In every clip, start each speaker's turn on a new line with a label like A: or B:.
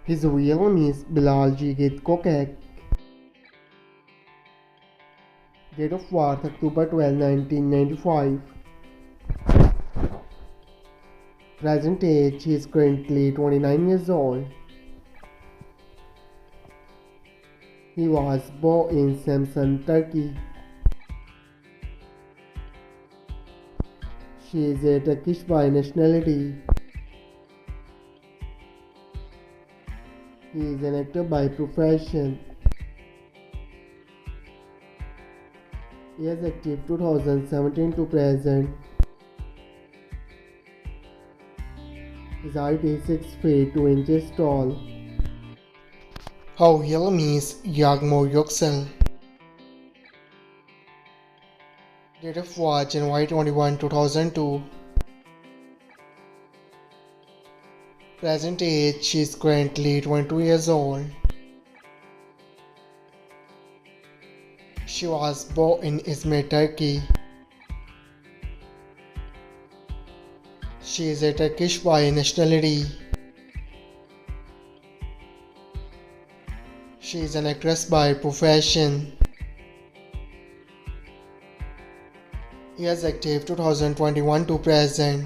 A: His real name is Bilal Yigit Kocak. Date of birth October 12, 1995. Present age he is currently 29 years old. He was born in Samsun, Turkey. She is a Turkish by nationality. He is an actor by profession. He is active 2017 to present. His height is 6 feet 2 inches tall. How real name is Yagmur Yuksel. Date of birth January 21, 2002. Present age she is currently 22 years old. She was born in Izmir, Turkey. She is a Turkish by nationality. She is an actress by profession. He is active 2021 to present.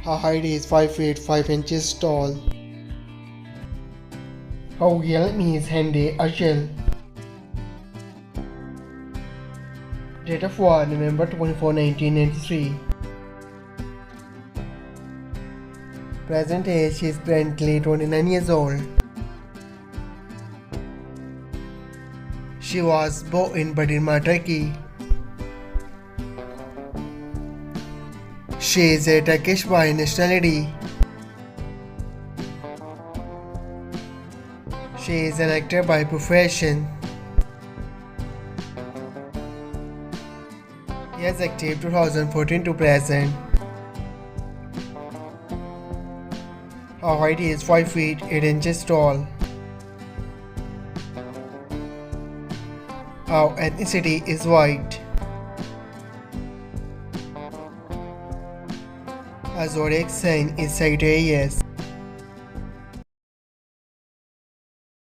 A: Her height is 5 feet 5 inches tall. Her real name is Hande Ercel. Date of birth November 24, 1993. Present age she is currently 29 years old. She was born in Badırma, Turkey. She is a Turkish by nationality. She is an actor by profession. He is active 2014 to present. Her height is 5 feet 8 inches tall. Her ethnicity is white. Her zodiac sign is Sagittarius.